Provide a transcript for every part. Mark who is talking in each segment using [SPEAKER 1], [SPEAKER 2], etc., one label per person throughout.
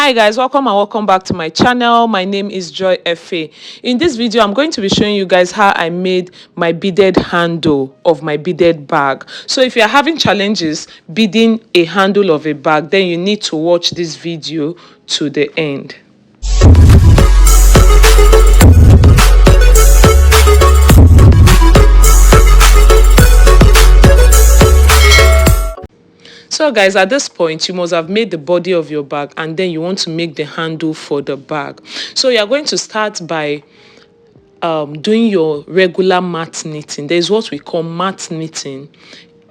[SPEAKER 1] Hi guys, welcome and welcome back to my channel. My name is Joy FA. In this video I'm going to be showing you guys how I made my beaded handle of my beaded bag. So if you're having challenges beading a handle of a bag, then you need to watch this video to the end. So guys, at this point you must have made the body of your bag and then you want to make the handle for the bag. So you're going to start by doing your regular mat knitting. There's what we call mat knitting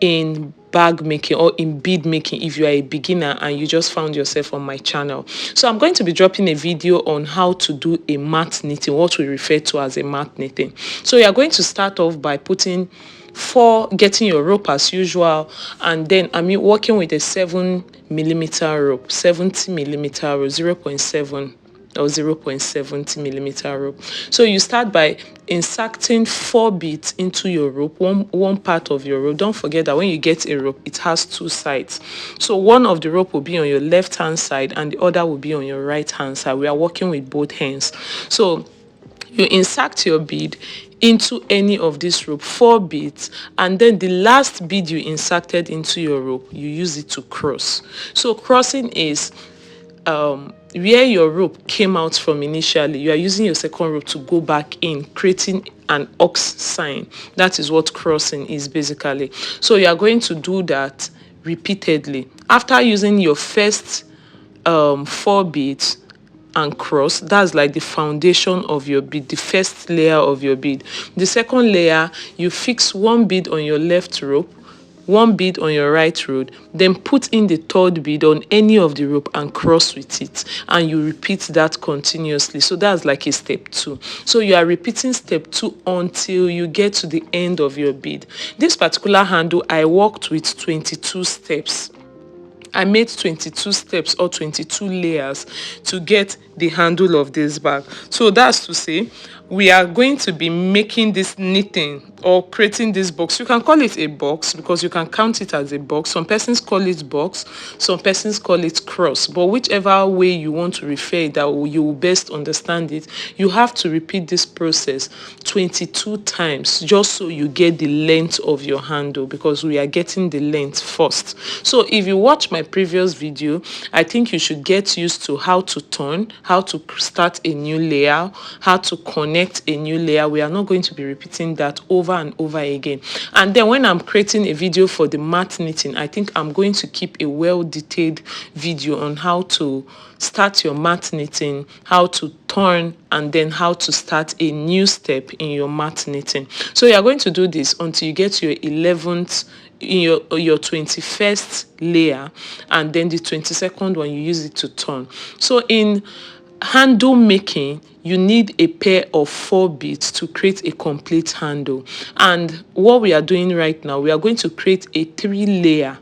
[SPEAKER 1] in bag making or in bead making if you are a beginner and you just found yourself on my channel. So I'm going to be dropping a video on how to do a mat knitting, what we refer to as a mat knitting. So you're going to start off by getting your rope as usual, and then working with a 7mm rope, 70mm rope, 0.7 or 0.70 millimeter rope. So you start by inserting 4 beads into your rope, one part of your rope. Don't forget that when you get a rope, it has 2 sides. So one of the rope will be on your left hand side and the other will be on your right hand side. We are working with both hands. So you insert your bead into any of this rope, 4 beads, and then the last bead you inserted into your rope, you use it to cross. So crossing is where your rope came out from initially. You are using your second rope to go back in, creating an ox sign. That is what crossing is basically. So you are going to do that repeatedly. After using your first 4 beads and cross, that's like the foundation of your bead, the first layer of your bead. The second layer, you fix 1 bead on your left rope, 1 bead on your right rope, then put in the 3rd bead on any of the rope and cross with it, and you repeat that continuously. So that's like a step 2. So you are repeating step 2 until you get to the end of your bead. This particular handle I worked with 22 steps. I made 22 steps or 22 layers to get the handle of this bag. So that's to say, we are going to be making this knitting or creating this box. You can call it a box because you can count it as a box. Some persons call it box, some persons call it cross. But whichever way you want to refer it, that you will best understand it, you have to repeat this process 22 times just so you get the length of your handle, because we are getting the length first. So if you watch my previous video, I think you should get used to how to turn, how to start a new layer, how to connect a new layer. We are not going to be repeating that over and over again. And then when I'm creating a video for the mat knitting, I think I'm going to keep a well-detailed video on how to start your mat knitting, how to turn, and then how to start a new step in your mat knitting. So you're going to do this until you get to your 11th, in your 21st layer, and then the 22nd one you use it to turn. So in handle making, you need a pair of 4 beads to create a complete handle. And what we are doing right now, we are going to create a 3-layer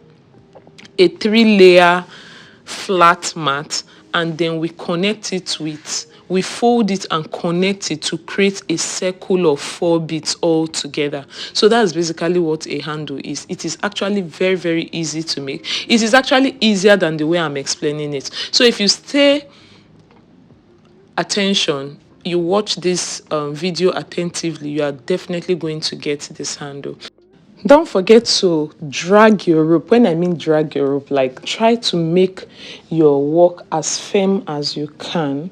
[SPEAKER 1] flat mat, and then we connect it with, we fold it and connect it to create a circle of 4 beads all together. So that's basically what a handle is. It is actually very, very easy to make. It is actually easier than the way I'm explaining it. So if you stay attention, you watch this video attentively, you are definitely going to get this handle. Don't forget to drag your rope. When I mean drag your rope, like try to make your work as firm as you can.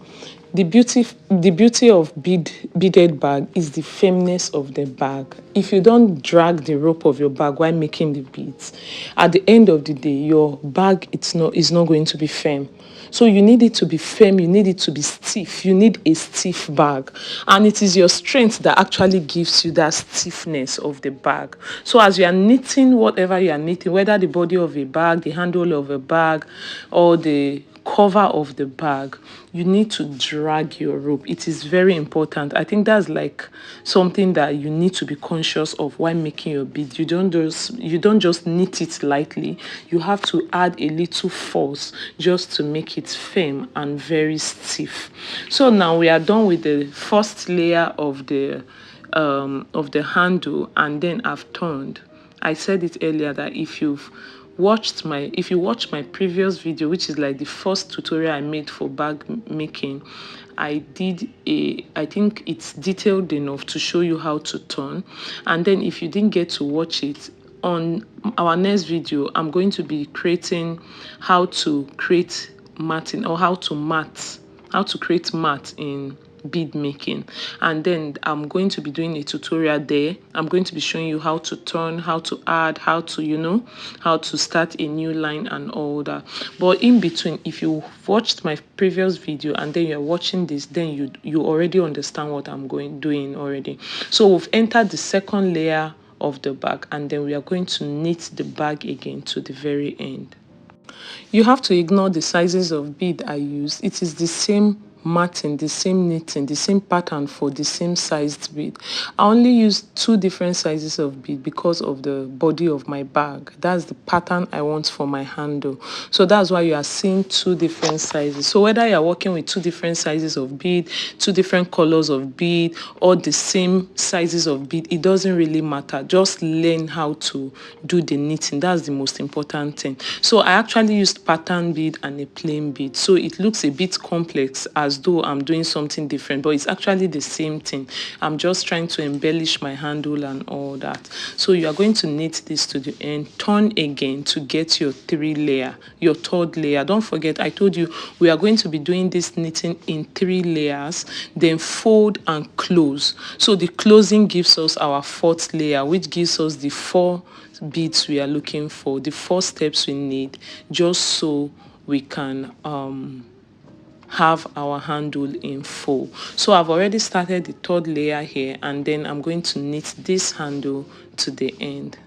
[SPEAKER 1] The beauty of beaded bag is the firmness of the bag. If you don't drag the rope of your bag while making the beads, at the end of the day, your bag is not going to be firm. So you need it to be firm, you need it to be stiff, you need a stiff bag. And it is your strength that actually gives you that stiffness of the bag. So as you are knitting whatever you are knitting, whether the body of a bag, the handle of a bag, or the cover of the bag, you need to drag your rope. It is very important. I think that's like something that you need to be conscious of while making your bead. You don't just knit it lightly. You have to add a little force just to make it firm and very stiff. So now we are done with the first layer of the handle, and then I've turned. I said it earlier that if you've if you watched my previous video, which is like the first tutorial I made for bag making, I think it's detailed enough to show you how to turn. And then if you didn't get to watch it, on our next video, I'm going to be creating how to create matting, or how to create mat in bead making. And then I'm going to be doing a tutorial there. I'm going to be showing you how to turn, how to add, how to how to start a new line and all that. But in between, if you watched my previous video and then you're watching this, then you already understand what I'm doing already. So we've entered the second layer of the bag, and then we are going to knit the bag again to the very end. You have to ignore the sizes of bead I use. It is the same matting, the same knitting, the same pattern for the same sized bead. I only use 2 different sizes of bead because of the body of my bag. That's the pattern I want for my handle. So that's why you are seeing 2 different sizes. So whether you're working with 2 different sizes of bead, 2 different colors of bead, or the same sizes of bead, it doesn't really matter. Just learn how to do the knitting. That's the most important thing. So I actually used pattern bead and a plain bead. So it looks a bit complex, as though I'm doing something different, but it's actually the same thing. I'm just trying to embellish my handle and all that. So you are going to knit this to the end, turn again to get your 3 layer, your 3rd layer. Don't forget, I told you we are going to be doing this knitting in 3 layers, then fold and close. So the closing gives us our 4th layer, which gives us the 4 beads we are looking for, the 4 steps we need, just so we can have our handle in full. So I've already started the 3rd layer here, and then I'm going to knit this handle to the end.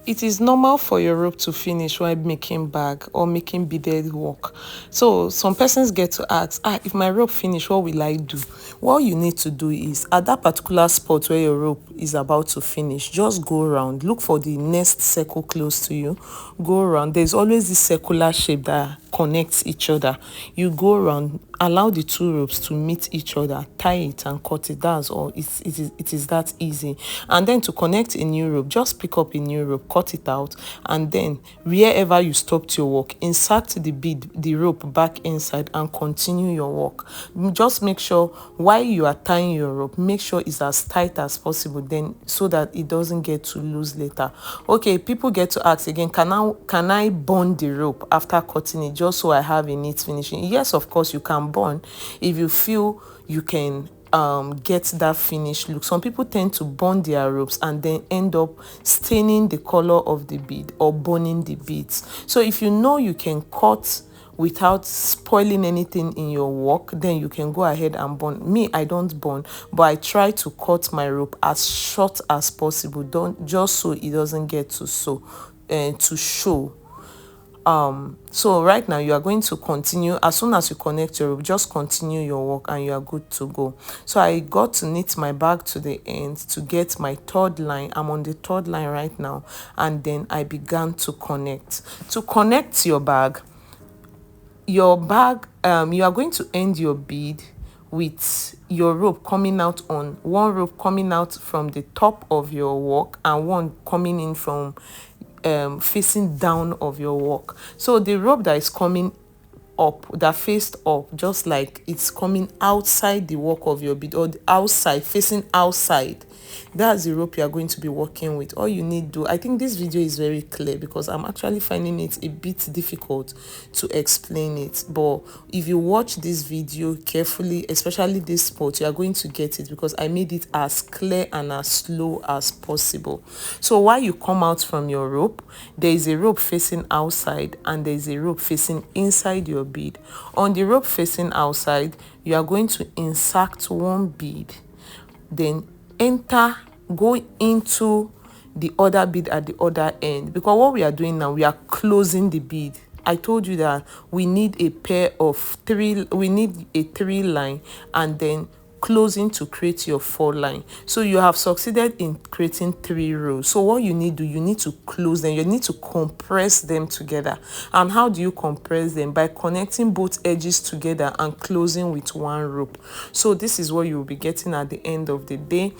[SPEAKER 1] It is normal for your rope to finish while making bag or making beaded work. So some persons get to ask, if my rope finish, what will I do? What you need to do is, at that particular spot where your rope is about to finish, just go around, look for the next circle close to you, go around. There's always this circular shape that connects each other. You go around, allow the 2 ropes to meet each other, tie it and cut it. That's all. It is that easy. And then to connect a new rope, just pick up a new rope, cut it out, and then wherever you stopped your work, insert the rope back inside and continue your work. Just make sure while you are tying your rope, make sure it's as tight as possible, then so that it doesn't get too loose later. Okay, people get to ask again, can I bond the rope after cutting it, just so I have a neat finishing? Yes, of course you can bond if you feel you can get that finished look. Some people tend to bond their ropes and then end up staining the color of the bead or burning the beads. So if you know you can cut without spoiling anything in your work, then you can go ahead and bond. Me, I don't bond, but I try to cut my rope as short as possible, just so it doesn't get to show. So right now you are going to continue. As soon as you connect your rope, just continue your work and you are good to go. So I got to knit my bag to the end to get my 3rd line. I'm on the 3rd line right now, and then I began to connect. To connect your bag, you are going to end your bead with your rope coming out on one rope coming out from the top of your work and one coming in from facing down of your work. So the rope that is coming up, that faced up, just like it's coming outside the work of your bead, or the outside, facing outside, that's the rope you are going to be working with. All you need to do, I think this video is very clear because I'm actually finding it a bit difficult to explain it, but if you watch this video carefully, especially this spot, you are going to get it because I made it as clear and as slow as possible. So while you come out from your rope, there is a rope facing outside and there is a rope facing inside your bead. On the rope facing outside, you are going to insert 1 bead, then go into the other bead at the other end, because what we are doing now, we are closing the bead. I told you that we need a 3 line and then closing to create your 4 line. So you have succeeded in creating 3 rows. So what you need to close them. You need to compress them together. And how do you compress them? By connecting both edges together and closing with 1 rope. So this is what you will be getting at the end of the day.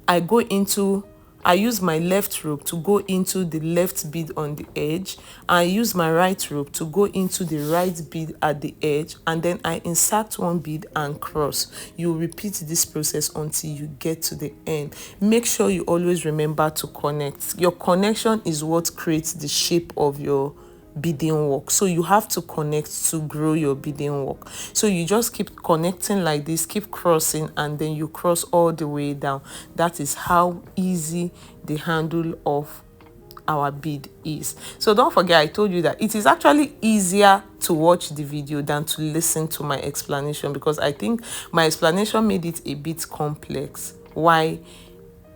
[SPEAKER 1] I go into I use my left rope to go into the left bead on the edge. I use my right rope to go into the right bead at the edge, and then I insert one bead and cross. You repeat this process until you get to the end. Make sure you always remember to connect. Your connection is what creates the shape of your beading work. So you have to connect to grow your beading work. So you just keep connecting like this, keep crossing, and then you cross all the way down. That is how easy the handle of our bead is. So don't forget, I told you that it is actually easier to watch the video than to listen to my explanation, because I think my explanation made it a bit complex. Why?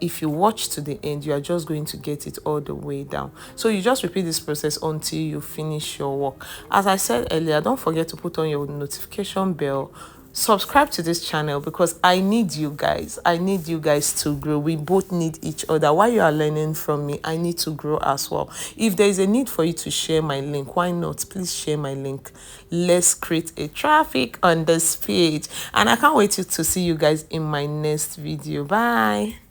[SPEAKER 1] If you watch to the end, you are just going to get it all the way down. So you just repeat this process until you finish your work. As I said earlier, don't forget to put on your notification bell. Subscribe to this channel, because I need you guys. I need you guys to grow. We both need each other. While you are learning from me, I need to grow as well. If there is a need for you to share my link, why not? Please share my link. Let's create a traffic on this page. And I can't wait to see you guys in my next video. Bye.